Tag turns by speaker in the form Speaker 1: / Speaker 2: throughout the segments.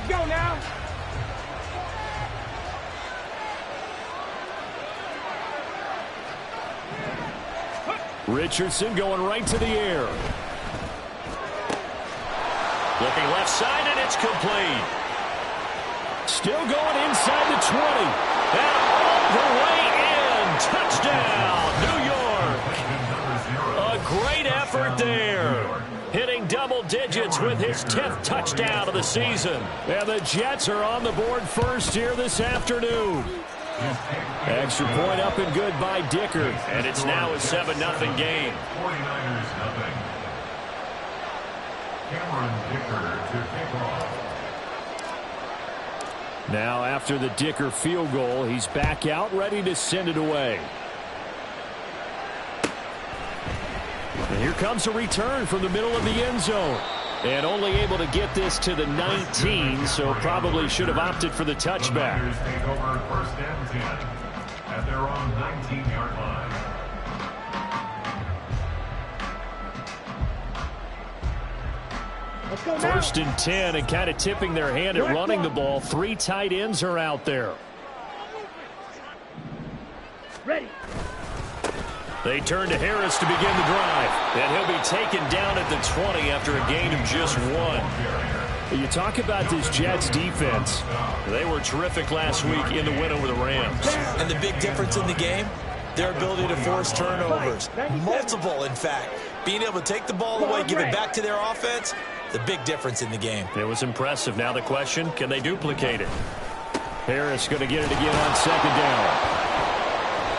Speaker 1: Let's go now.
Speaker 2: Richardson going right to the air. Looking left side, and it's complete. Still going inside the 20. And all the way in. Touchdown, New York. A great effort there. Hitting double digits with his 10th touchdown of the season. And the Jets are on the board first here this afternoon. Extra point up and good by Dicker. And it's now a 7-0 game.
Speaker 3: 49ers nothing. Cameron Dicker to kick off.
Speaker 2: Now after the Dicker field goal, he's back out ready to send it away. And here comes a return from the middle of the end zone. And only able to get this to the 19, so probably should have opted for the touchback.
Speaker 3: The Niners take over first and 10 at their own 19-yard line.
Speaker 2: First and 10, and kind of tipping their hand at running the ball. 3 tight ends are out there.
Speaker 1: Ready.
Speaker 2: They turn to Harris to begin the drive. And he'll be taken down at the 20 after a gain of just 1. You talk about this Jets defense. They were terrific last week in the win over the Rams.
Speaker 4: And the big difference in the game, their ability to force turnovers. Multiple, in fact. Being able to take the ball away, give it back to their offense, the big difference in the game.
Speaker 2: It was impressive. Now the question, can they duplicate it? Harris going to get it again on second down.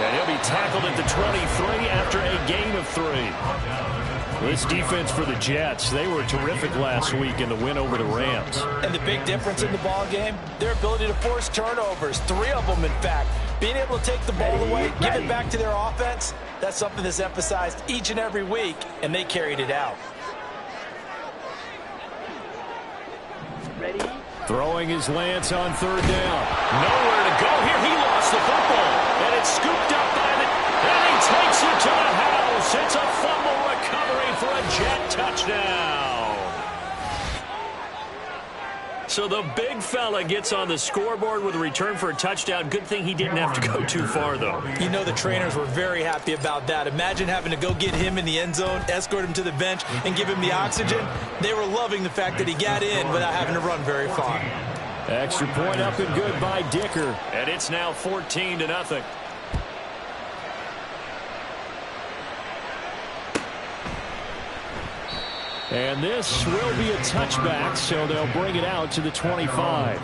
Speaker 2: And he'll be tackled at the 23 after a gain of 3. This defense for the Jets, they were terrific last week in the win over the Rams.
Speaker 4: And the big difference in the ball game, their ability to force turnovers. 3 of them, in fact. Being able to take the ball away, give it back to their offense, that's something that's emphasized each and every week, and they carried it out.
Speaker 1: Ready.
Speaker 2: Throwing his Lance on third down. Nowhere to go here. He lost the football. And it's scooped up by the... And he takes it to the house. It's a fumble recovery for a Jet touchdown. So the big fella gets on the scoreboard with a return for a touchdown. Good thing he didn't have to go too far, though.
Speaker 4: You know the trainers were very happy about that. Imagine having to go get him in the end zone, escort him to the bench, and give him the oxygen. They were loving the fact that he got in without having to run very far.
Speaker 2: Extra point up and good by Dicker. And it's now 14-0. And this will be a touchback, so they'll bring it out to the 25.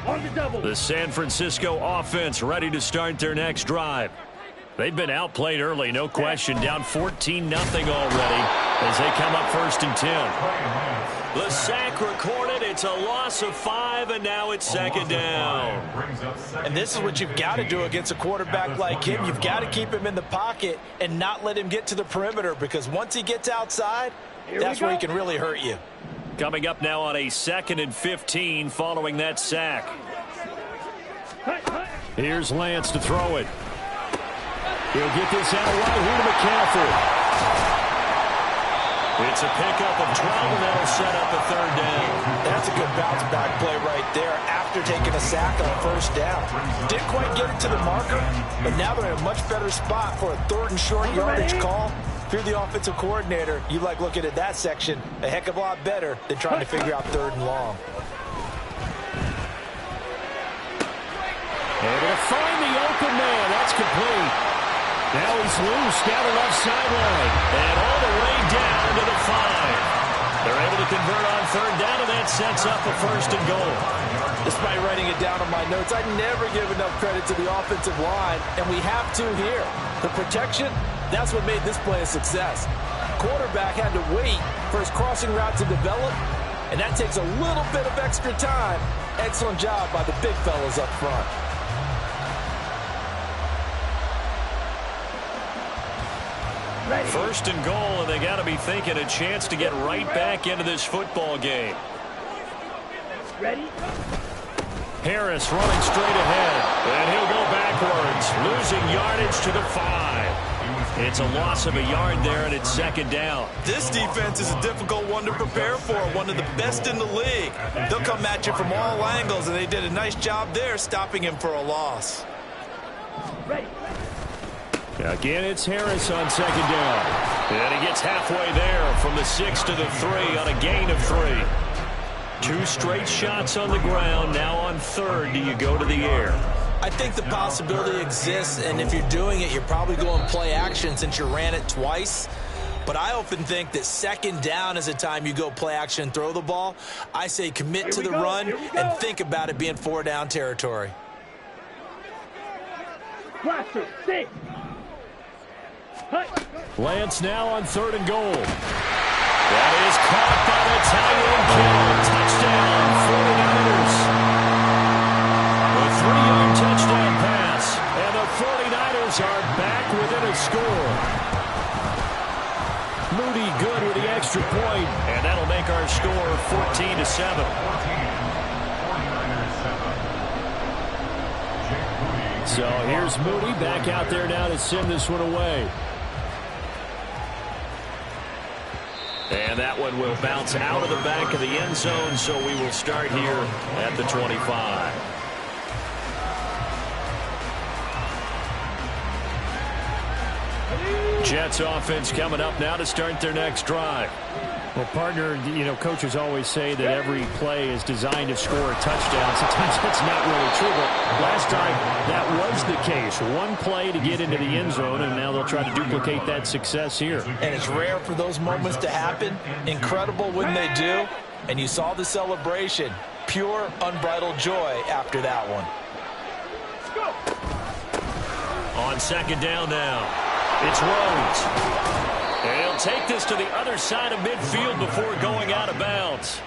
Speaker 1: On the double.
Speaker 2: The San Francisco offense ready to start their next drive. They've been outplayed early, no question. Down 14-0 already as they come up first and 10. The sack recorded. It's a loss of 5, and now it's second down.
Speaker 4: And this is what you've got to do against a quarterback like him. You've got to keep him in the pocket and not let him get to the perimeter, because once he gets outside, that's where he can really hurt you.
Speaker 2: Coming up now on a 2nd and 15 following that sack. Here's Lance to throw it. He'll get this out right here to McCaffrey. It's a pickup of 12, and that'll set up a third down.
Speaker 4: That's a good bounce-back play right there after taking a sack on first down. Didn't quite get it to the marker, but now they're in a much better spot for a 3rd and short yardage call. If you're the offensive coordinator, you like looking at that section a heck of a lot better than trying to figure out 3rd and long.
Speaker 2: Able to find the open man. That's complete. Now he's loose down the left sideline. And all the way down to the 5. They're able to convert on third down, and that sets up a 1st and goal.
Speaker 4: Despite writing it down on my notes, I never give enough credit to the offensive line, and we have to here. The protection, that's what made this play a success. Quarterback had to wait for his crossing route to develop, and that takes a little bit of extra time. Excellent job by the big fellas up front.
Speaker 1: Ready.
Speaker 2: 1st and goal, and they got to be thinking a chance to get right back into this football game.
Speaker 1: Ready.
Speaker 2: Harris running straight ahead, and he'll go backwards, losing yardage to the 5. It's a loss of a yard there, and it's second down.
Speaker 4: This defense is a difficult one to prepare for, one of the best in the league. They'll come at you from all angles, and they did a nice job there stopping him for a loss.
Speaker 1: Ready.
Speaker 2: Again, it's Harris on second down. And he gets halfway there from the 6 to the 3 on a gain of 3. 2 straight shots on the ground. Now on third, do you go to the air?
Speaker 4: I think the possibility exists, and if you're doing it, you're probably going play action since you ran it twice. But I often think that second down is a time you go play action and throw the ball. I say commit to the run and think about it being 4 down territory.
Speaker 1: Blaster, 6. Hut.
Speaker 2: Lance now on third and goal. That is caught by the tight end Kittle. Touchdown, 49ers. A 3-yard touchdown pass. And the 49ers are back within a score. Moody good with the extra point. And that'll make our score 14-7. So here's Moody back out there now to send this one away. And that one will bounce out of the back of the end zone, so we will start here at the 25. Jets offense coming up now to start their next drive. Well, partner, you know, coaches always say that every play is designed to score a touchdown. Sometimes that's not really true, but last time that was the case. One play to get into the end zone, and now they'll try to duplicate that success here.
Speaker 4: And it's rare for those moments to happen. Incredible when they do. And you saw the celebration. Pure, unbridled joy after that one.
Speaker 2: On second down now, it's Rhodes. And he'll take this to the other side of midfield before going out of bounds.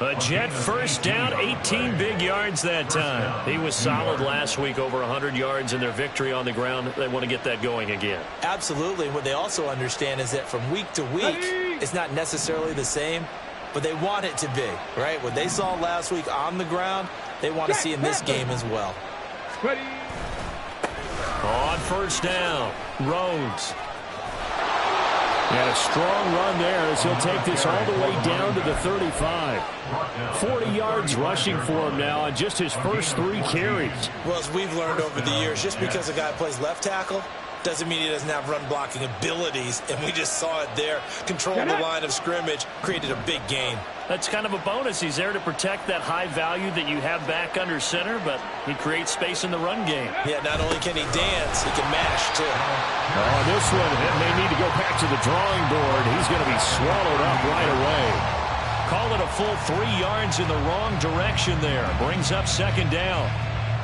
Speaker 2: A Jet first down, 18 big yards that time. He was solid last week, over 100 yards in their victory on the ground. They want to get that going again.
Speaker 4: Absolutely. What they also understand is that from week to week, it's not necessarily the same, but they want it to be, right? What they saw last week on the ground, they want to see in this game as well.
Speaker 1: Ready.
Speaker 2: On first down, Rhodes. And a strong run there as he'll take this all the way down to the 35. 40 yards rushing for him now on just his first 3 carries.
Speaker 4: Well, as we've learned over the years, just because a guy plays left tackle doesn't mean he doesn't have run blocking abilities, and we just saw it there. Controlling the line of scrimmage, created a big gain.
Speaker 2: That's kind of a bonus. He's there to protect that high value that you have back under center, but he creates space in the run game.
Speaker 4: Yeah, not only can he dance, he can mash, too.
Speaker 2: Oh, this one, it may need to go back to the drawing board. He's going to be swallowed up right away. Call it a full 3 yards in the wrong direction there. Brings up second down.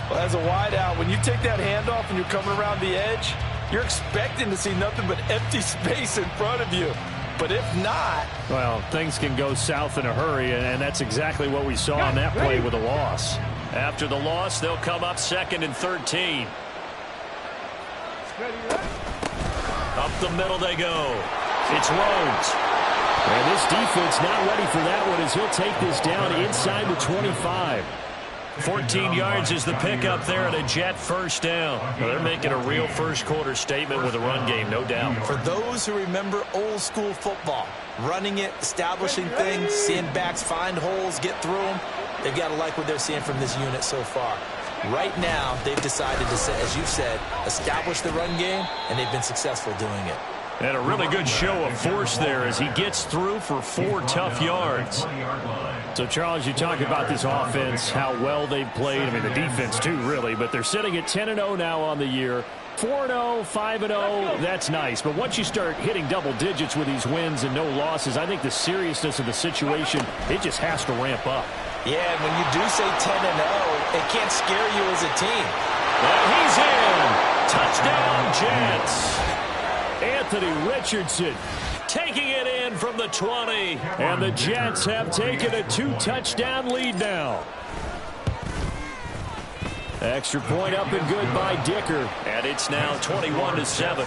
Speaker 4: Well, as a wideout, when you take that handoff and you're coming around the edge, you're expecting to see nothing but empty space in front of you. But if not...
Speaker 2: Well, things can go south in a hurry, and that's exactly what we saw on that play with a loss. After the loss, they'll come up second and 13. Up the middle they go. It's Rhodes. And this defense not ready for that one as he'll take this down inside the 25. 14 yards is the pickup there at a Jet first down. Well, they're making a real first-quarter statement with a run game, no doubt.
Speaker 4: For those who remember old-school football, running it, establishing things, seeing backs find holes, get through them, they've got to like what they're seeing from this unit so far. Right now, they've decided to, as you said, establish the run game, and they've been successful doing it.
Speaker 2: And a really good show of force there as he gets through for 4 tough yards. So, Charles, you talk about this offense, how well they've played. I mean, the defense, too, really. But they're sitting at 10-0 now on the year. 4-0, 5-0, that's nice. But once you start hitting double digits with these wins and no losses, I think the seriousness of the situation, it just has to ramp up.
Speaker 4: Yeah, and when you do say 10-0, it can't scare you as a team.
Speaker 2: And he's in. Touchdown, Jets. Anthony Richardson taking it in from the 20. And the Jets have taken a 2-touchdown lead now. Extra point up and good by Dicker. And it's now 21-7.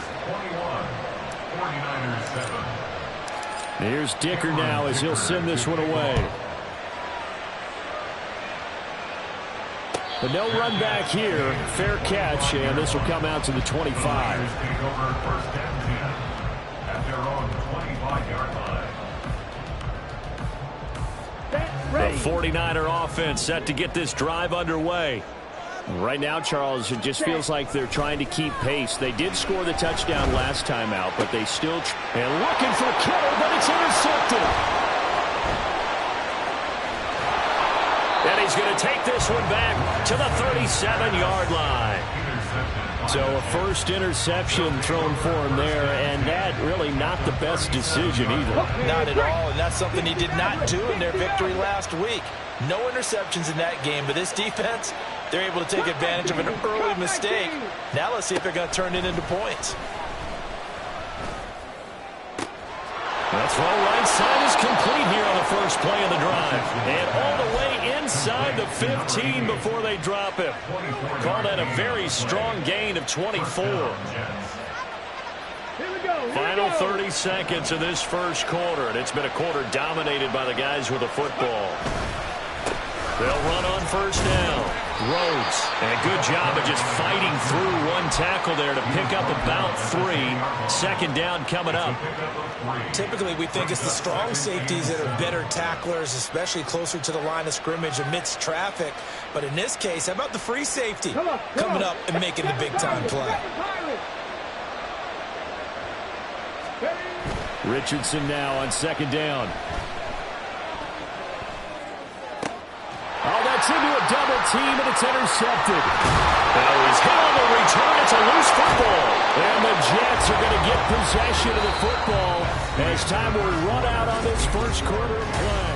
Speaker 2: Here's Dicker now as he'll send this one away. But no run back here. Fair catch, and this will come out to the 25.
Speaker 3: Take over first and 10 at their own 25-yard line.
Speaker 2: The 49er offense set to get this drive underway. Right now, Charles, it just feels like they're trying to keep pace. They did score the touchdown last time out, but they still and looking for Kittle, but it's intercepted. And he's going to take this one back to the 37-yard line. So a first interception thrown for him there, and that really not the best decision either.
Speaker 4: Not at all, and that's something he did not do in their victory last week. No interceptions in that game, but this defense, they're able to take advantage of an early mistake. Now let's see if they're going to turn it into points.
Speaker 2: That throw right side is complete here on the first play of the drive. And all the way inside the 15 before they drop him. Call that a very strong gain of 24. Final 30 seconds of this first quarter, and it's been a quarter dominated by the guys with the football. They'll run on first down. Rhodes, and a good job of just fighting through one tackle there to pick up about 3. Second down coming up.
Speaker 5: Typically, we think it's the strong safeties that are better tacklers, especially closer to the line of scrimmage amidst traffic. But in this case, how about the free safety coming up and making the big-time play?
Speaker 2: Richardson now on second down. Oh, that's into a double team, and it's intercepted. Now he's hit on the return. It's a loose football. And the Jets are going to get possession of the football as time will run out on this first quarter of play.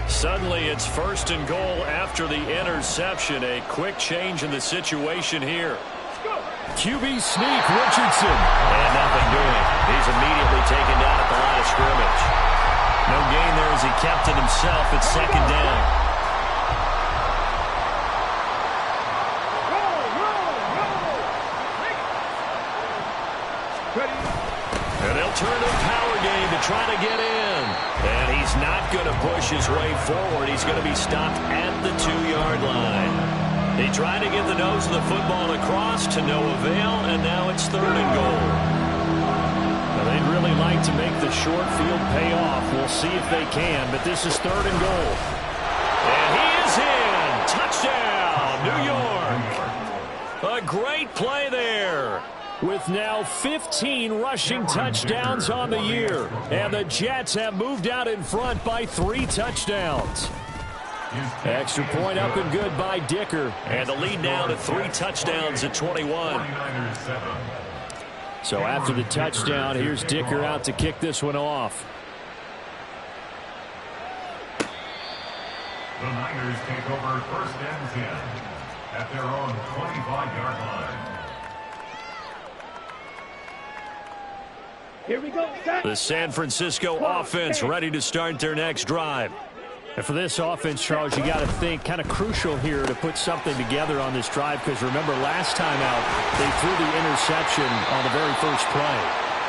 Speaker 2: Suddenly it's first and goal after the interception. A quick change in the situation here. QB sneak, Richardson. And nothing doing. He's immediately taken down at the line of scrimmage. No gain there as he kept it himself at second down. And they'll turn to the power game to try to get in. And he's not going to push his way forward. He's going to be stopped at the 2-yard line. They tried to get the nose of the football across to no avail, and now it's third and goal. Now they'd really like to make the short field pay off. We'll see if they can, but this is third and goal. And he is in. Touchdown, New York. A great play there. With now 15 rushing touchdowns on the year. And the Jets have moved out in front by 3 touchdowns. Extra point up and good by Dicker. And the lead now to 3 touchdowns at 21. So after the touchdown, here's Dicker out to kick this one off.
Speaker 3: The Niners take over first and 10 at their own 25-yard line.
Speaker 1: Here we go.
Speaker 2: The San Francisco offense ready to start their next drive. And for this offense, Charles, you got to think kind of crucial here to put something together on this drive, because remember last time out they threw the interception on the very first play.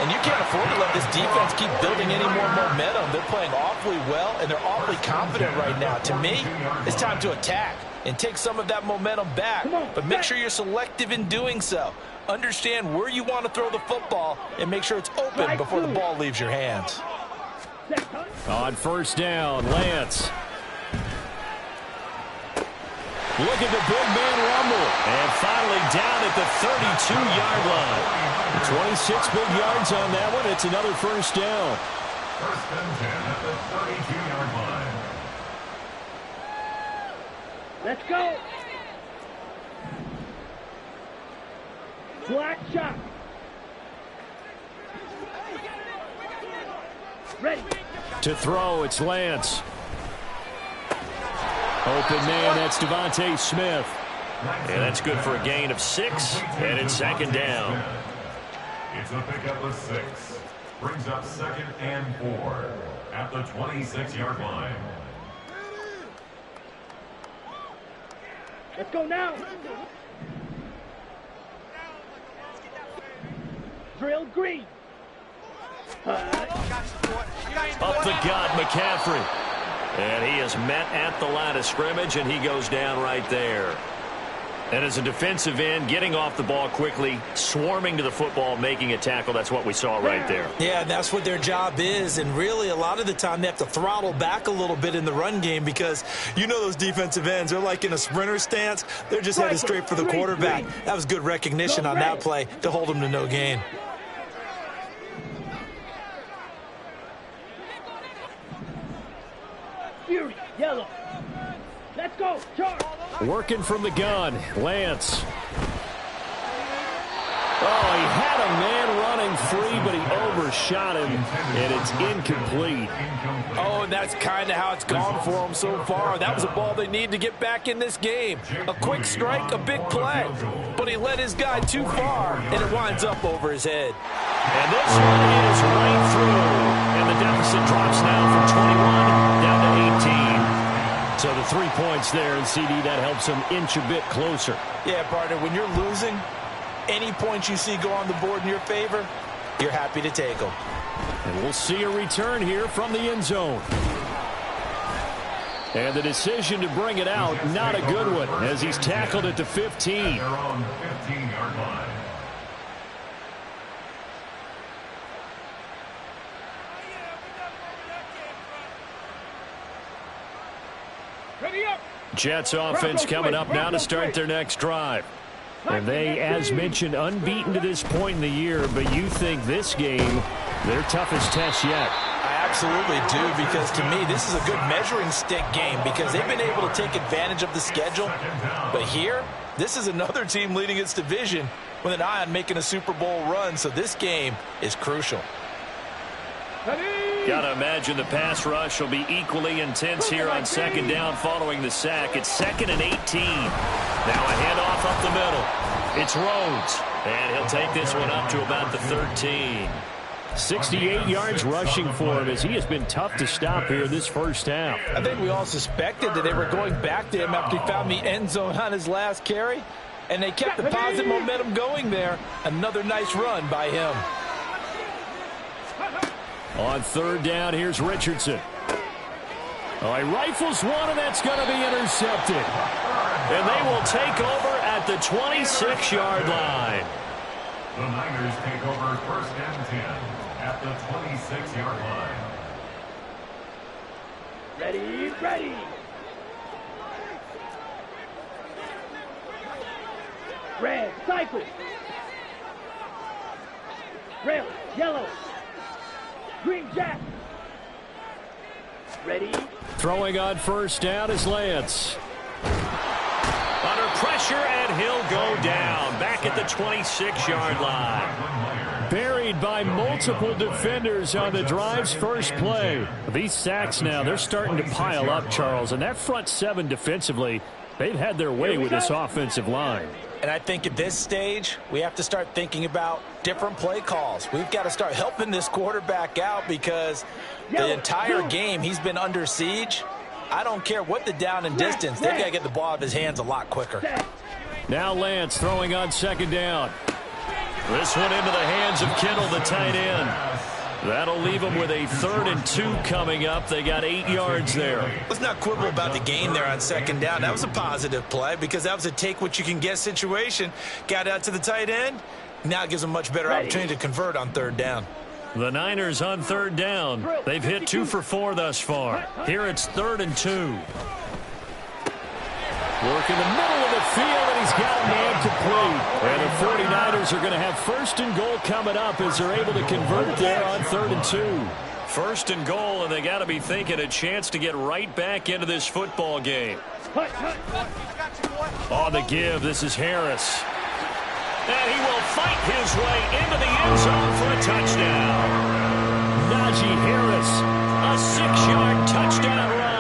Speaker 4: And you can't afford to let this defense keep building any more momentum. They're playing awfully well, and they're awfully confident right now. To me, it's time to attack and take some of that momentum back. But make sure you're selective in doing so. Understand where you want to throw the football and make sure it's open before the ball leaves your hands.
Speaker 2: On first down, Lance. Look at the big man rumble. And finally down at the 32-yard line. 26 big yards on that one. It's another first down.
Speaker 3: First and 10 at the 32-yard line.
Speaker 1: Let's go. Black shot. Ready.
Speaker 2: To throw, it's Lance. Open man, that's Devontae Smith. And that's good for a gain of 6, and it's second down.
Speaker 3: It's a pickup of 6. Brings up second and 4 at the 26-yard line.
Speaker 1: Let's go now. drill green.
Speaker 2: Up the gut, McCaffrey. And he is met at the line of scrimmage, and he goes down right there. And as a defensive end, getting off the ball quickly, swarming to the football, making a tackle, that's what we saw right there.
Speaker 5: Yeah, that's what their job is, and really a lot of the time they have to throttle back a little bit in the run game because you know those defensive ends, they're like in a sprinter stance. They're just headed straight for the quarterback. That was good recognition on that play to hold him to no gain.
Speaker 1: Fury, yellow. Let's go, charge.
Speaker 2: Working from the gun, Lance. Oh, he had a man running free, but he overshot him, and it's incomplete.
Speaker 4: Oh, and that's kind of how it's gone for him so far. That was a ball they need to get back in this game. A quick strike, a big play. But he led his guy too far, and it winds up over his head.
Speaker 2: And this one is right through. And the deficit drops now from 21 down to 18. So the 3 points there, and CD, that helps him inch a bit closer.
Speaker 4: Yeah, partner, when you're losing, any points you see go on the board in your favor, you're happy to take them.
Speaker 2: And we'll see a return here from the end zone. And the decision to bring it out, not a good one, as he's tackled at the 15.
Speaker 3: They're on the 15-yard line.
Speaker 1: Ready up.
Speaker 2: Jets offense coming up now to start their next drive. And they, as mentioned, unbeaten to this point in the year, but you think this game, their toughest test yet.
Speaker 4: I absolutely do, because to me, this is a good measuring stick game because they've been able to take advantage of the schedule. But here, this is another team leading its division with an eye on making a Super Bowl run, so this game is crucial.
Speaker 2: Gotta imagine the pass rush will be equally intense here on second down following the sack. It's 2nd and 18. Now a handoff up the middle. It's Rhodes, and he'll take this one up to about the 13. 68 yards rushing for him as he has been tough to stop here this first half.
Speaker 4: I think we all suspected that they were going back to him after he found the end zone on his last carry, and they kept the positive momentum going there. Another nice run by him.
Speaker 2: On third down, here's Richardson. Oh, he rifles one, and that's going to be intercepted. And they will take over at the 26-yard line.
Speaker 3: The Niners take over 1st and 10 at the 26-yard line.
Speaker 1: Ready, ready. Red, cycle. Red, yellow. Green jack. Ready.
Speaker 2: Throwing on first down is Lance. Under pressure, and he'll go down. Back at the 26-yard line. Buried by multiple defenders on the drive's first play. These sacks now, they're starting to pile up, Charles. And that front seven defensively, they've had their way with this offensive line.
Speaker 5: And I think at this stage, we have to start thinking about different play calls. We've got to start helping this quarterback out because the entire game he's been under siege. I don't care what the down and distance. They've got to get the ball out of his hands a lot quicker.
Speaker 2: Now Lance throwing on second down. This one into the hands of Kittle, the tight end. That'll leave them with a 3rd and 2 coming up. They got 8 yards there.
Speaker 5: Let's not quibble about the gain there on second down. That was a positive play because that was a take-what-you-can-get situation. Got out to the tight end. Now it gives them a much better opportunity to convert on 3rd down.
Speaker 2: The Niners on 3rd down. They've hit 2 for 4 thus far. Here it's 3rd and 2. Work in the middle of the field, and he's got a man complete. And the 49ers are going to have 1st and goal coming up as they're able to convert there on 3rd and 2. 1st and goal, and they got to be thinking a chance to get right back into this football game. On the give, this is Harris. And he will fight his way into the end zone for a touchdown. Najee Harris, a 6-yard touchdown run.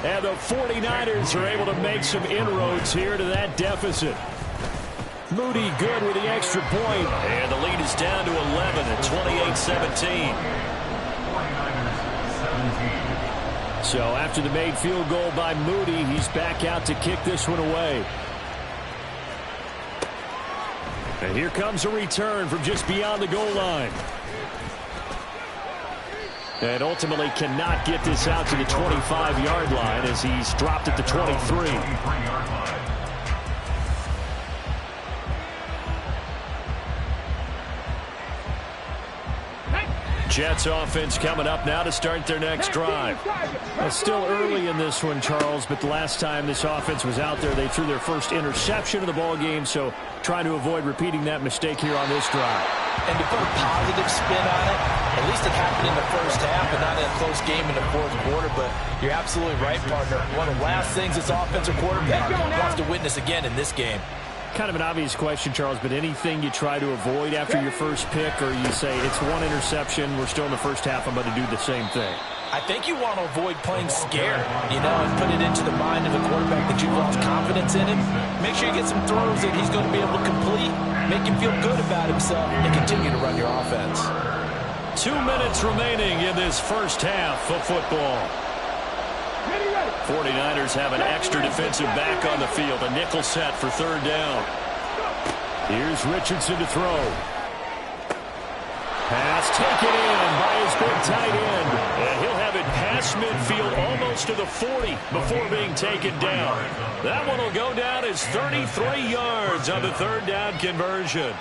Speaker 2: And the 49ers are able to make some inroads here to that deficit. Moody good with the extra point. And the lead is down to 11 at 28-17. So after the made field goal by Moody, he's back out to kick this one away. And here comes a return from just beyond the goal line. And ultimately cannot get this out to the 25-yard line as he's dropped at the 23. Jets offense coming up now to start their next drive. It's still early in this one, Charles, but the last time this offense was out there, they threw their first interception of the ball game, so trying to avoid repeating that mistake here on this drive.
Speaker 5: And to put a positive spin on it, at least it happened in the first half and not in a close game in the fourth quarter, but you're absolutely right, partner. One of the last things this offensive quarterback wants to witness again in this game.
Speaker 2: Kind of an obvious question, Charles, but anything you try to avoid after your first pick, or you say it's one interception, we're still in the first half, I'm going to do the same thing?
Speaker 5: I think you want to avoid playing scared, and put it into the mind of the quarterback that you've lost confidence in him. Make sure you get some throws that he's going to be able to complete, make him feel good about himself, and continue to run your offense.
Speaker 2: 2 minutes remaining in this first half of football. 49ers have an extra defensive back on the field. A nickel set for third down. Here's Richardson to throw. Pass taken in by his big tight end. And he'll have it past midfield almost to the 40 before being taken down. That one will go down as 33 yards on the third down conversion.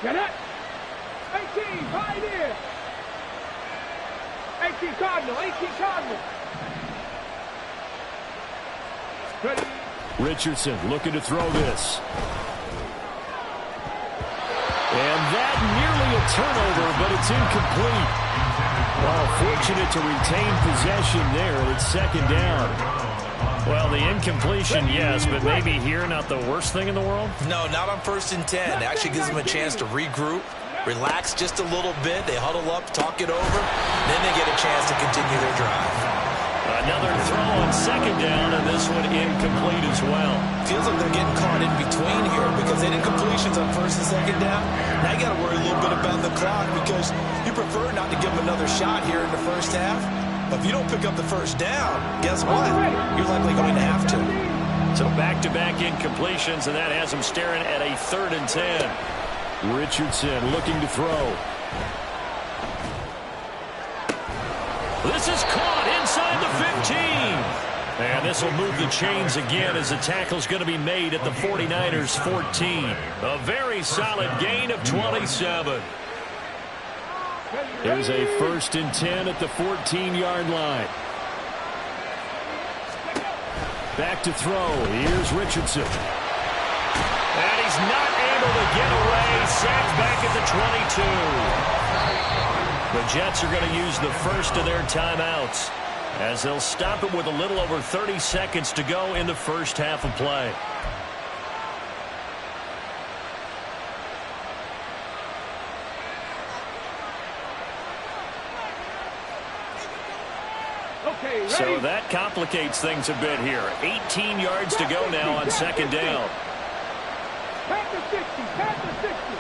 Speaker 1: Get it? 18, right here. 18 Cardinal, 18 Cardinal. Ready?
Speaker 2: Richardson looking to throw this. And that nearly a turnover, but it's incomplete. Well, fortunate to retain possession there. It's second down. Well, the incompletion, yes, but maybe here not the worst thing in the world?
Speaker 5: No, not on 1st and 10. It actually gives them a chance to regroup, relax just a little bit. They huddle up, talk it over, then they get a chance to continue their drive.
Speaker 2: Another throw on second down, and this one incomplete as well.
Speaker 5: Feels like they're getting caught in between here because they did completions on 1st and 2nd down. Now you got to worry a little bit about the clock because you prefer not to give them another shot here in the first half. But if you don't pick up the first down, guess what? You're likely going to have to.
Speaker 2: So back-to-back incompletions, and that has them staring at a 3rd and 10. Richardson looking to throw. This is caught inside the 15. And this will move the chains again as the tackle's going to be made at the 49ers 14. A very solid gain of 27. Here's a 1st and 10 at the 14-yard line. Back to throw. Here's Richardson. And he's not able to get away. Sacked back at the 22. The Jets are going to use the first of their timeouts as they'll stop it with a little over 30 seconds to go in the first half of play.
Speaker 1: Okay,
Speaker 2: so that complicates things a bit here. 18 yards to go now on second down.
Speaker 1: Pass the 60, pass the 60.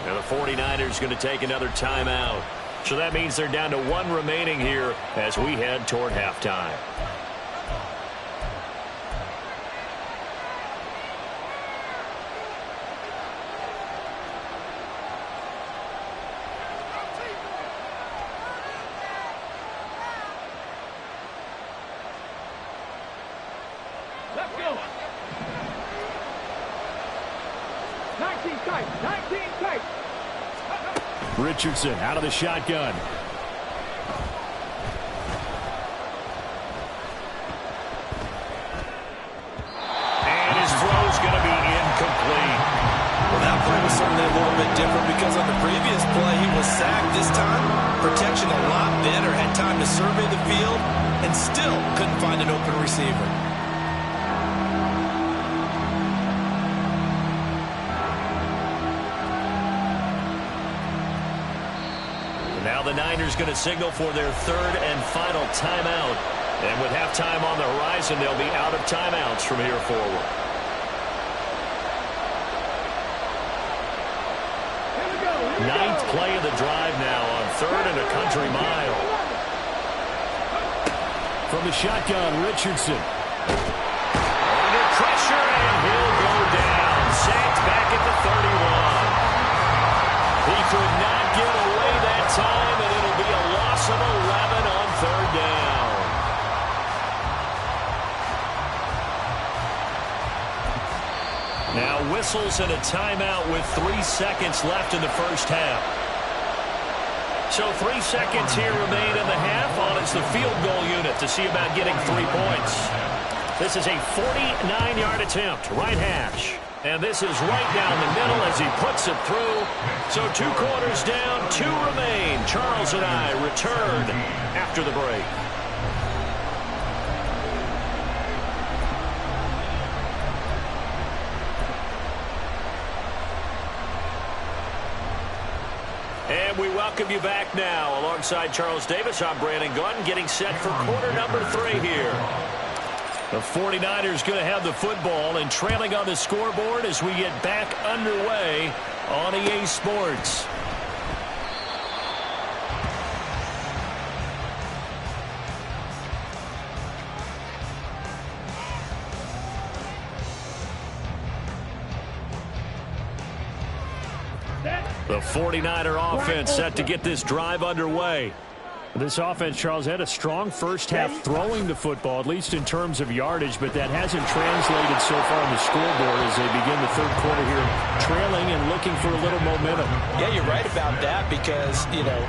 Speaker 2: And the 49ers going to take another timeout. So that means they're down to 1 remaining here as we head toward halftime.
Speaker 1: Let's go. 19 tight, 19 tight.
Speaker 2: Richardson out of the shotgun. And his throw's going to be incomplete.
Speaker 5: Well, that play was certainly a little bit different because on the previous play he was sacked. This time, protection a lot better. Had time to survey the field and still couldn't find an open receiver.
Speaker 2: Now the Niners going to signal for their 3rd and final timeout. And with halftime on the horizon, they'll be out of timeouts from here forward. Ninth play of the drive now on 3rd and a country mile. From the shotgun, Richardson. Under pressure, and he'll go down. Sacked back at the 31. He could not get away that time, and it'll be a loss of 11 on third down. Now whistles and a timeout with 3 seconds left in the first half. So 3 seconds here remain in the half. On is the field goal unit to see about getting 3 points. This is a 49-yard attempt, right hash. And this is right down the middle as he puts it through. So 2 quarters down, 2 remain. Charles and I return after the break. And we welcome you back now. Alongside Charles Davis, I'm Brandon Gunn, getting set for quarter number 3 here. The 49ers going to have the football and trailing on the scoreboard as we get back underway on EA Sports. The 49er offense set to get this drive underway. This offense, Charles, had a strong first half throwing the football, at least in terms of yardage, but that hasn't translated so far on the scoreboard as they begin the third quarter here, trailing and looking for a little momentum.
Speaker 5: Yeah, you're right about that because,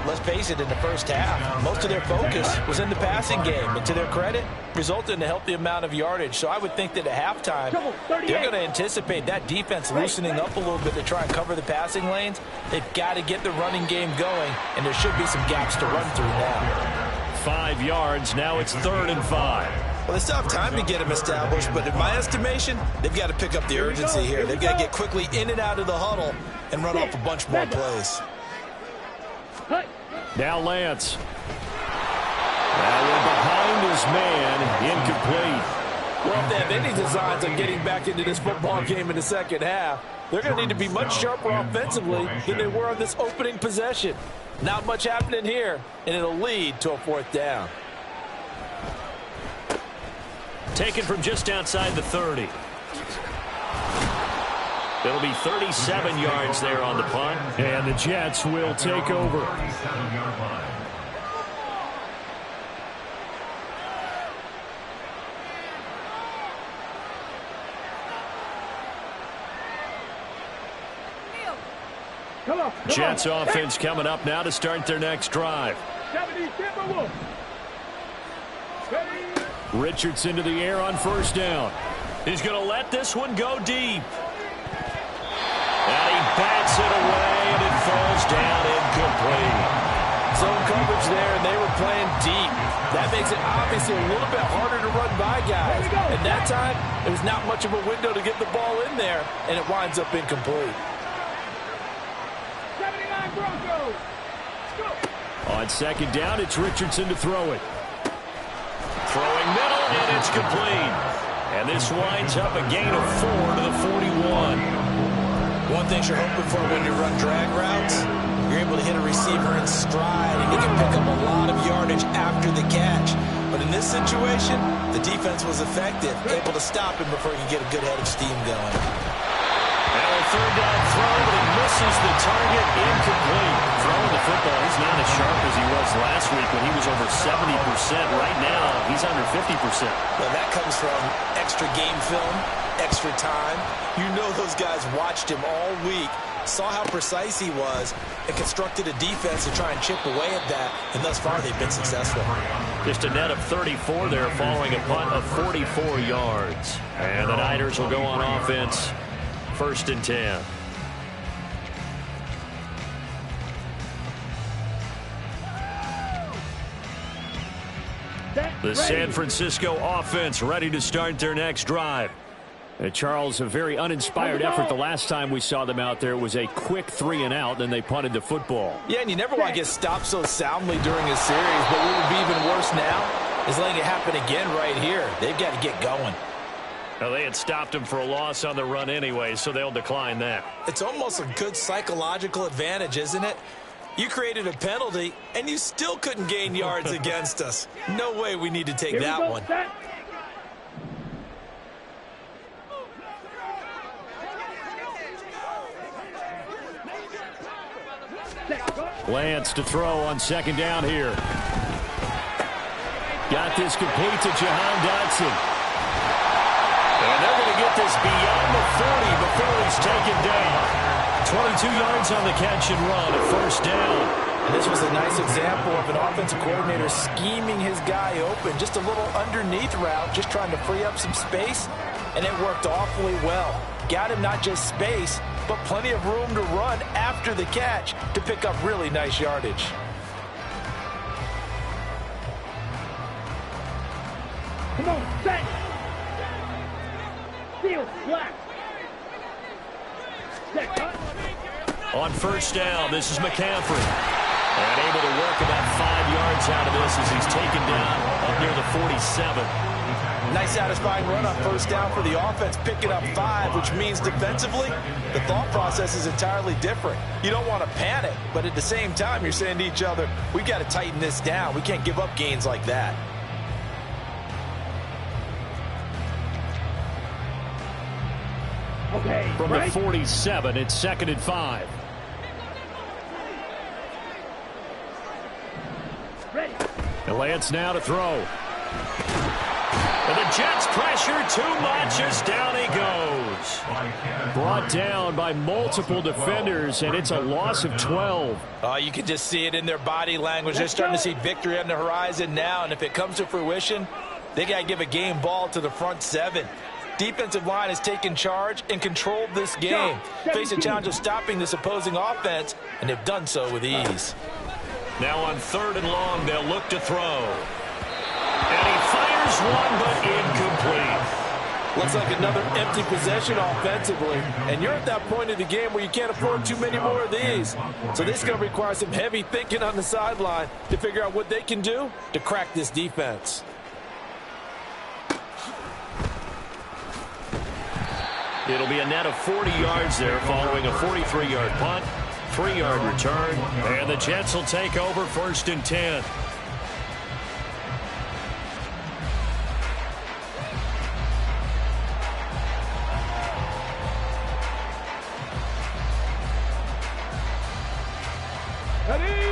Speaker 5: let's face it, in the first half, most of their focus was in the passing game. And to their credit, resulted in a healthy amount of yardage. So I would think that at halftime, they're going to anticipate that defense loosening up a little bit to try and cover the passing lanes. They've got to get the running game going, and there should be some gaps to run through now.
Speaker 2: 5 yards. Now it's 3rd and 5.
Speaker 5: Well, they still have time to get them established, but in my estimation, they've got to pick up the urgency here. They've got to get quickly in and out of the huddle and run off a bunch more plays.
Speaker 2: Now Lance. Now we're behind his man, incomplete.
Speaker 4: Well, if they have any designs on getting back into this football game in the second half, they're going to need to be much sharper offensively than they were on this opening possession. Not much happening here, and it'll lead to a 4th down.
Speaker 2: Taken from just outside the 30. It'll be 37 yards there on the punt. And the Jets will take over. Jets offense coming up now to start their next drive. Richardson to the air on 1st down. He's going to let this one go deep. And he bats it away, and it falls down incomplete.
Speaker 4: Zone coverage there, and they were playing deep. That makes it obviously a little bit harder to run by guys. And that time, there was not much of a window to get the ball in there, and it winds up incomplete.
Speaker 2: On 2nd down, it's Richardson to throw it. Throwing middle, and it's complete. And this winds up a gain of 4 to the 41.
Speaker 5: One thing you're hoping for when you run drag routes, you're able to hit a receiver in stride, and you can pick up a lot of yardage after the catch. But in this situation, the defense was effective, able to stop him before he could get a good head of steam going.
Speaker 2: And a 3rd down throw, but he misses the target, incomplete. Throwing the football, he's not as sharp as he was last week when he was over 70%. Right now, he's under 50%.
Speaker 5: Well, that comes from extra game film, extra time. You know those guys watched him all week, saw how precise he was, and constructed a defense to try and chip away at that, and thus far they've been successful.
Speaker 2: Just a net of 34 there following a punt of 44 yards. And the Niners will go on offense. 1st and 10. The San Francisco offense ready to start their next drive. And Charles, a very uninspired effort the last time we saw them out there. It was a quick 3 and out, then they punted the football.
Speaker 4: Yeah, and you never want to get stopped so soundly during a series, but what would be even worse now is letting it happen again right here. They've got to get going.
Speaker 2: Now, they had stopped him for a loss on the run anyway, so they'll decline that.
Speaker 5: It's almost a good psychological advantage, isn't it? You created a penalty, and you still couldn't gain yards against us. No way we need to take that one.
Speaker 2: Lance to throw on second down here. Got this complete to Jahan Dotson. And they're going to get this beyond the 40 before he's taken down. 22 yards on the catch and run at first down.
Speaker 5: And this was a nice example of an offensive coordinator scheming his guy open. Just a little underneath route, just trying to free up some space, and it worked awfully well. Got him not just space, but plenty of room to run after the catch to pick up really nice yardage.
Speaker 1: Come on, set! Steal, black! Set, cut!
Speaker 2: On first down, this is McCaffrey. And able to work about 5 yards out of this as he's taken down up near the 47.
Speaker 5: Nice satisfying run on first down for the offense, picking up 5, which means defensively, the thought process is entirely different. You don't want to panic, but at the same time, you're saying to each other, we've got to tighten this down. We can't give up gains like that.
Speaker 1: Okay,
Speaker 2: from
Speaker 1: right.
Speaker 2: the 47, it's 2nd and 5.
Speaker 1: Ready.
Speaker 2: And Lance now to throw. And the Jets pressure too much as down he goes. Brought down by multiple defenders, and it's a loss of 12.
Speaker 5: You can just see it in their body language. They're starting to see victory on the horizon now, and if it comes to fruition, they got to give a game ball to the front 7. Defensive line has taken charge and controlled this game. Face a challenge of stopping this opposing offense, and they've done so with ease.
Speaker 2: Now on 3rd and long, they'll look to throw. And he fires one, but incomplete.
Speaker 5: Looks like another empty possession offensively. And you're at that point of the game where you can't afford too many more of these. So this is going to require some heavy thinking on the sideline to figure out what they can do to crack this defense.
Speaker 2: It'll be a net of 40 yards there following a 43-yard punt, 3-yard return, and the Jets will take over 1st and 10.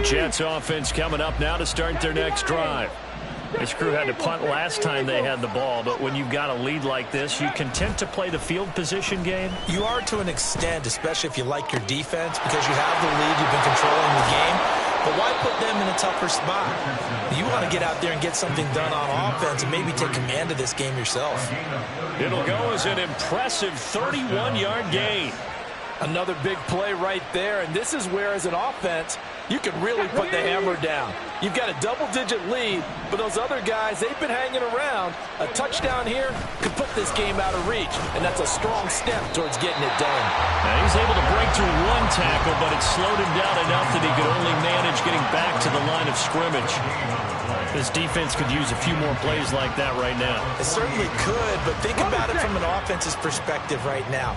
Speaker 2: Jets offense coming up now to start their next drive. This crew had to punt last time they had the ball, but when you've got a lead like this, you content to play the field position game?
Speaker 5: You are to an extent, especially if you like your defense, because you have the lead, you've been controlling the game. But why put them in a tougher spot? You want to get out there and get something done on offense and maybe take command of this game yourself.
Speaker 2: It'll go as an impressive 31-yard gain.
Speaker 5: Another big play right there, and this is where, as an offense, you can really put the hammer down. You've got a double-digit lead, but those other guys, they've been hanging around. A touchdown here could put this game out of reach, and that's a strong step towards getting it done.
Speaker 2: Now he's able to break through one tackle, but it slowed him down enough that he could only manage getting back to the line of scrimmage. This defense could use a few more plays like that right now.
Speaker 5: It certainly could, but think about it from an offense's perspective right now.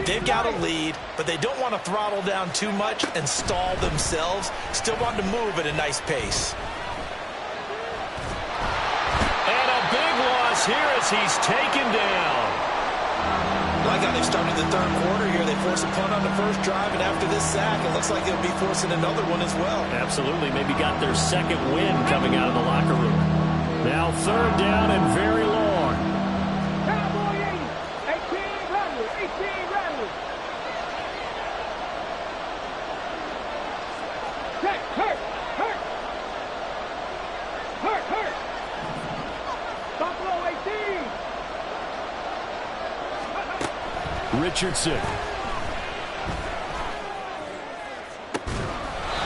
Speaker 5: They've got a lead, but they don't want to throttle down too much and stall themselves. Still want to move at a nice pace.
Speaker 2: And a big loss here as he's taken down.
Speaker 5: Like how they started the 3rd quarter here. They forced a punt on the first drive, and after this sack, it looks like they'll be forcing another one as well.
Speaker 2: Absolutely. Maybe got their 2nd win coming out of the locker room. Now 3rd down and very long.
Speaker 1: Cowboy 80. 18 Rattlers. 18 Rattlers. Set. Hurt. Hurt. Hurt. Hurt. Buffalo 18.
Speaker 2: Richardson.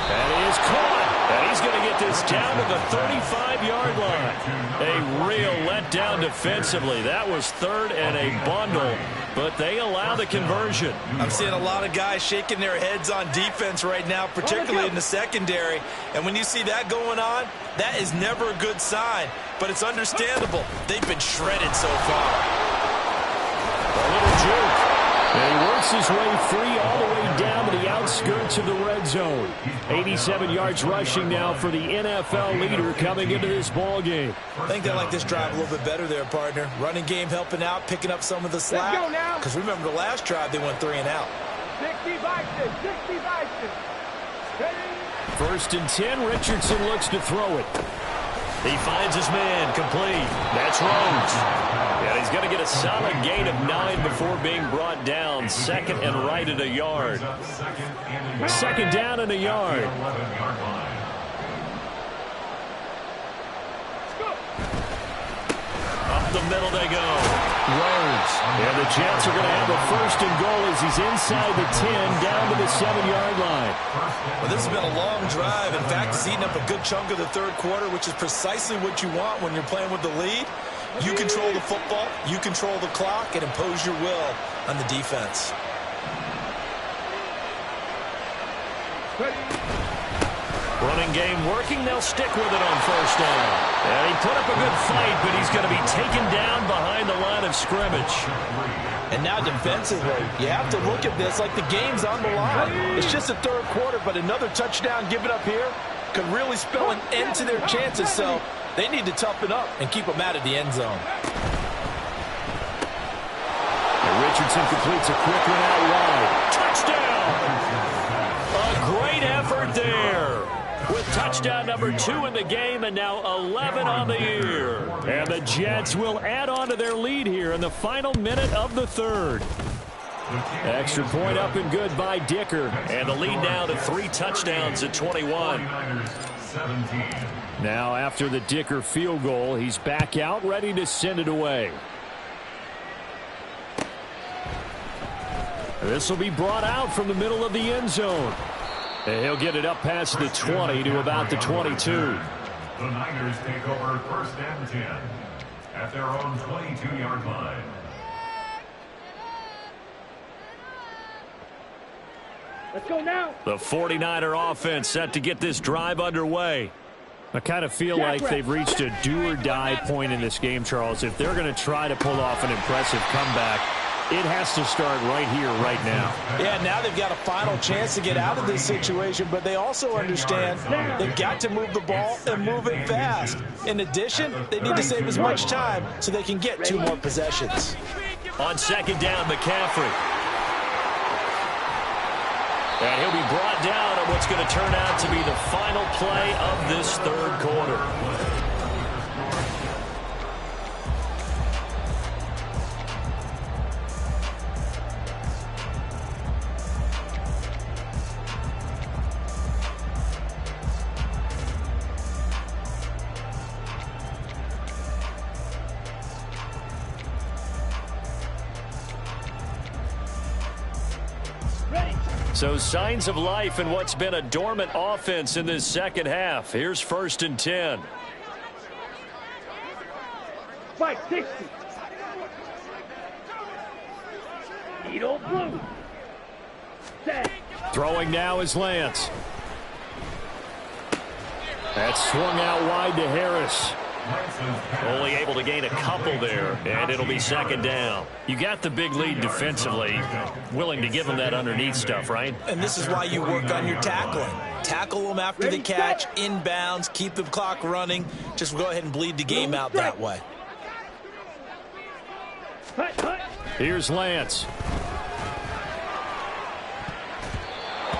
Speaker 2: And he is caught. And he's going to get this down to the 35-yard line. A real letdown defensively. That was 3rd and a bundle, but they allow the conversion.
Speaker 5: I'm seeing a lot of guys shaking their heads on defense right now, particularly in the secondary. And when you see that going on, that is never a good sign. But it's understandable. They've been shredded so far.
Speaker 2: A little juke. And he works his way free all the way down to the outskirts of the red zone. 87 yards rushing now for the NFL leader coming into this ball game.
Speaker 5: I think they like this drive a little bit better there, partner. Running game helping out, picking up some of the slack. Because remember the last drive, they went 3 and out.
Speaker 1: 60 Vikings, 60 Vikings.
Speaker 2: First and 10, Richardson looks to throw it. He finds his man, complete. That's Rhodes. And he's going to get a solid gain of 9 before being brought down. Second and right at a yard. Second down and a yard. Up the middle they go. Rhodes. And the Jets are going to have a first and goal as he's inside the 10 down to the 7-yard line.
Speaker 5: Well, this has been a long drive. In fact, it's eaten up a good chunk of the third quarter, which is precisely what you want when you're playing with the lead. You control the football, you control the clock, and impose your will on the defense.
Speaker 2: Running game working. They'll stick with it on first down. And he put up a good fight, but he's going to be taken down behind the line of scrimmage.
Speaker 4: And now defensively, you have to look at this like the game's on the line. It's just the third quarter, but another touchdown given up here could really spell an end to their chances. So they need to toughen up and keep them out of the end zone.
Speaker 2: And Richardson completes a quick one out wide. Touchdown! A great effort there. With touchdown number 2 in the game and now 11 on the year. And the Jets will add on to their lead here in the final minute of the third. Extra point up and good by Dicker. And the lead now to 3 touchdowns at 21. Now after the Dicker field goal, he's back out ready to send it away. This will be brought out from the middle of the end zone. And he'll get it up past the 20 to about the 22.
Speaker 3: The Niners take over first and 10 at their own 22-yard line.
Speaker 1: Let's go now.
Speaker 2: The 49er offense set to get this drive underway. I kind of feel like they've reached a do-or-die point in this game, Charles. If they're going to try to pull off an impressive comeback, it has to start right here, right now.
Speaker 4: Yeah, now they've got a final chance to get out of this situation, but they also understand they've got to move the ball and move it fast. In addition, they need to save as much time so they can get 2 more possessions.
Speaker 2: On second down, McCaffrey. And he'll be brought down on what's going to turn out to be the final play of this third quarter. So signs of life in what's been a dormant offense in this second half. Here's first and 10.
Speaker 1: Spike 60. Needle blue. Set.
Speaker 2: Throwing now is Lance. That's swung out wide to Harris. Only able to gain a couple there, and it'll be second down. You got the big lead defensively. Willing to give them that underneath stuff, right?
Speaker 5: And this is why you work on your tackling. Tackle them after the catch, inbounds, keep the clock running. Just go ahead and bleed the game out that way.
Speaker 2: Here's Lance.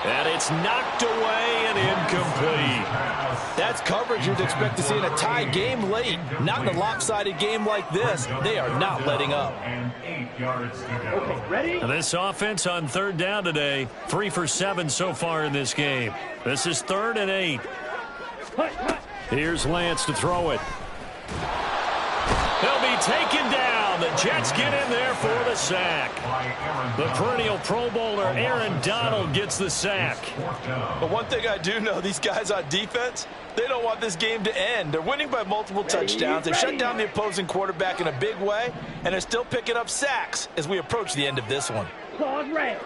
Speaker 2: And it's knocked away and incomplete.
Speaker 4: That's coverage you'd expect to see in a tie game late. Not in a lopsided game like this. They are not letting up.
Speaker 1: Okay, ready?
Speaker 2: This offense on third down today, 3 for 7 so far in this game. This is 3rd and 8. Here's Lance to throw it. He'll be taken down. The Jets get in there for the sack. The perennial Pro Bowler Aaron Donald gets the sack.
Speaker 4: But one thing I do know, these guys on defense, they don't want this game to end. They're winning by multiple touchdowns. They've shut down the opposing quarterback in a big way, and they're still picking up sacks as we approach the end of this one.
Speaker 1: Claws red.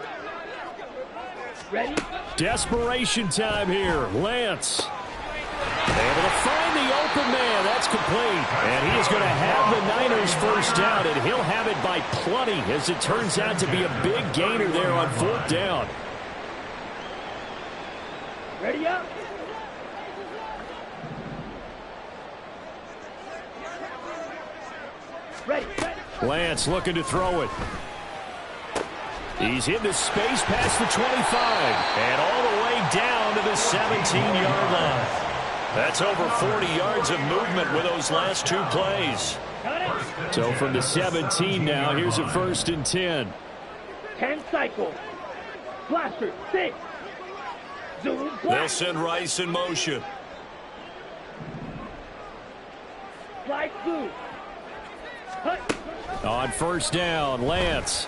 Speaker 1: Ready?
Speaker 2: Desperation time here. Lance able to find the open man. That's complete. And he is going to have the Niners first down, and he'll have it by plenty, as it turns out to be a big gainer there on 4th down.
Speaker 1: Ready up. Ready.
Speaker 2: Lance looking to throw it. He's into space past the 25 and all the way down to the 17-yard line. That's over 40 yards of movement with those last 2 plays. So from the 17 now, here's a 1st and 10.
Speaker 1: 10 cycles. Blaster, 6. Zoom,
Speaker 2: They'll send Rice in motion.
Speaker 1: Slide through.
Speaker 2: On 1st down, Lance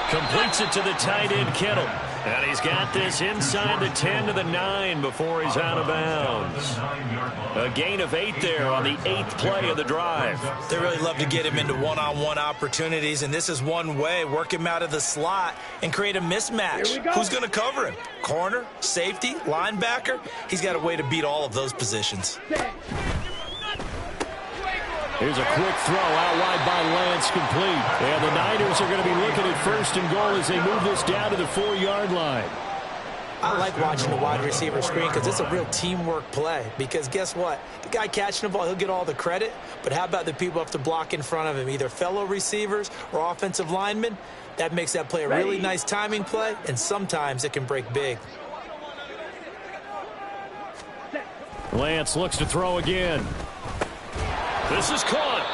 Speaker 2: completes it to the tight end, Kittle. And he's got this inside the 10 to the 9 before he's out of bounds. A gain of 8 there on the 8th play of the drive.
Speaker 5: They really love to get him into one-on-one opportunities, and this is one way. Work him out of the slot and create a mismatch. Who's going to cover him? Corner, safety, linebacker? He's got a way to beat all of those positions.
Speaker 2: Here's a quick throw out wide by Lance, complete. And the Niners are going to be looking at 1st and goal as they move this down to the 4-yard line.
Speaker 5: I like watching the wide receiver screen because it's a real teamwork play. Because guess what? The guy catching the ball, he'll get all the credit. But how about the people have to block in front of him, either fellow receivers or offensive linemen? That makes that play a really nice timing play, and sometimes it can break big.
Speaker 2: Lance looks to throw again. This is caught.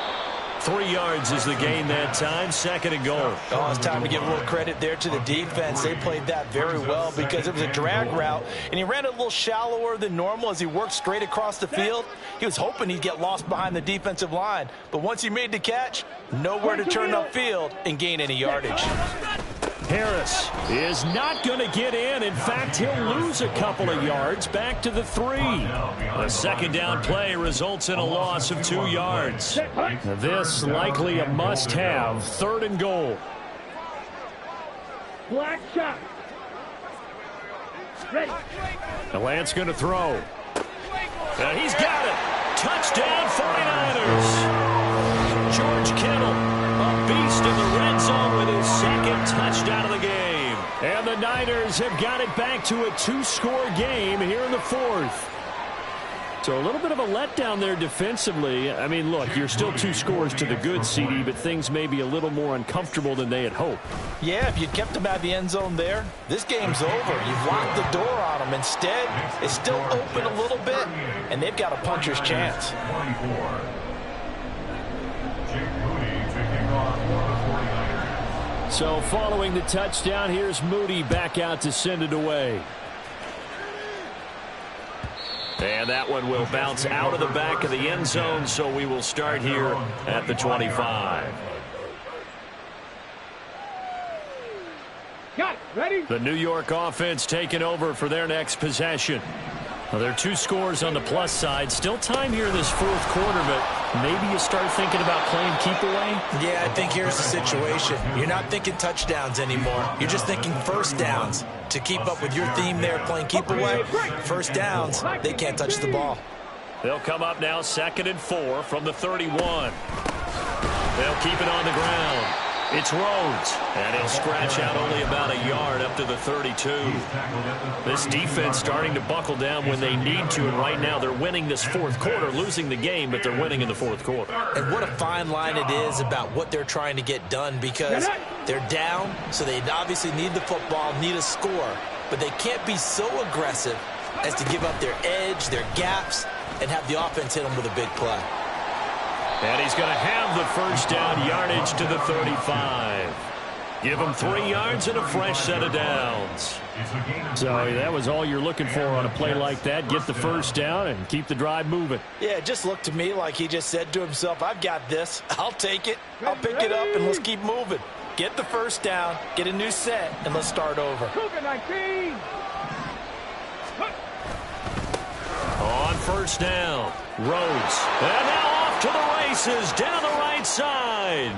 Speaker 2: 3 yards is the gain that time. 2nd and goal.
Speaker 5: Oh, it's time to give a little credit there to the defense. They played that very well because it was a drag route, and he ran a little shallower than normal as he worked straight across the field. He was hoping he'd get lost behind the defensive line, but once he made the catch, nowhere to turn upfield and gain any yardage.
Speaker 2: Harris is not going to get in. In fact, he'll lose a couple of yards back to the 3. The 2nd down play results in a loss of 2 yards. This likely a must-have. 3rd and goal.
Speaker 1: Black shot. Ready.
Speaker 2: Lance going to throw. And he's got it. Touchdown 49ers. George Kittle, a beast in the red zone with his 2nd touchdown of the game. And the Niners have got it back to a 2-score game here in the 4th. So a little bit of a letdown there defensively. I mean, look, you're still 2 scores to the good, CD, but things may be a little more uncomfortable than they had hoped.
Speaker 5: Yeah, if you'd kept them out of the end zone there, this game's over. You've locked the door on them. Instead, it's still open a little bit, and they've got a puncher's chance.
Speaker 2: So following the touchdown, here's Moody back out to send it away. And that one will bounce out of the back of the end zone, so we will start here at the 25.
Speaker 1: Got it. Ready?
Speaker 2: The New York offense taking over for their next possession. Well, there are 2 scores on the plus side. Still time here in this 4th quarter, but maybe you start thinking about playing keep away? Yeah, I think here's the situation. You're not thinking touchdowns anymore. You're just thinking 1st downs. To keep up with your theme there, playing keep away, 1st downs, they can't touch the ball. They'll come up now 2nd and 4 from the 31. They'll keep it on the ground. It's Rhodes, and he'll scratch out only about a yard up to the 32. This defense starting to buckle down when they need to, and right now they're winning this 4th quarter, losing the game, but they're winning in the 4th quarter. And what a fine line it is about what they're trying to get done, because they're down, so they obviously need the football, need a score, but they can't be so aggressive as to give up their edge, their gaps, and have the offense hit them with a big play. And he's going to have the 1st down, yardage to the 35. Give him 3 yards and a fresh set of downs. So that was all you're looking for on a play like that. Get the 1st down and keep the drive moving.
Speaker 5: Yeah, it just looked to me like he just said to himself, I've got this. I'll take it. I'll pick it up, and let's keep moving. Get the 1st down, get a new set, and let's start over.
Speaker 2: On 1st down, Rhodes. And now off to the races down the right side.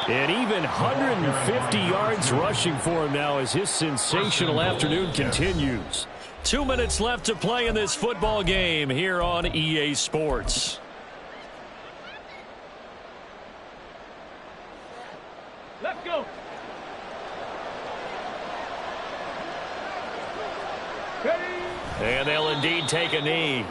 Speaker 2: And even 150 yards rushing for him now as his sensational afternoon continues. 2 minutes left to play in this football game here on EA Sports.
Speaker 1: Let's go. Ready.
Speaker 2: And they'll indeed take a knee.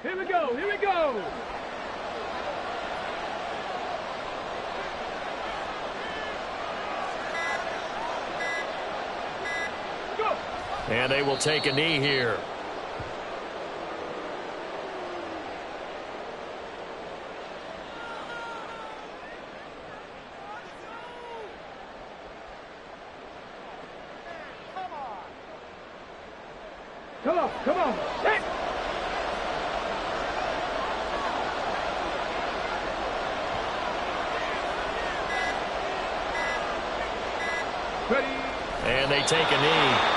Speaker 1: Here we go, here we go! Go!
Speaker 2: And they will take a knee here.
Speaker 1: Come on, come on! Hey! Ready.
Speaker 2: And they take a knee.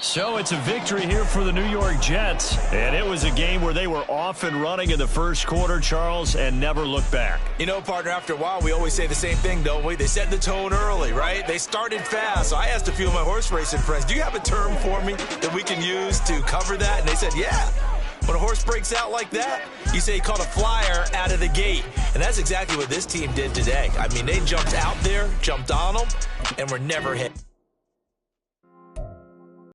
Speaker 2: So it's a victory here for the New York Jets. And it was a game where they were off and running in the first quarter, Charles, and never looked back.
Speaker 5: You know, partner, after a while, we always say the same thing, don't we? They set the tone early, right? They started fast. So I asked a few of my horse racing friends, do you have a term for me that we can use to cover that? And they said, yeah. When a horse breaks out like that, you say he caught a flyer out of the gate. And that's exactly what this team did today. I mean, they jumped out there, jumped on them, and were never hit.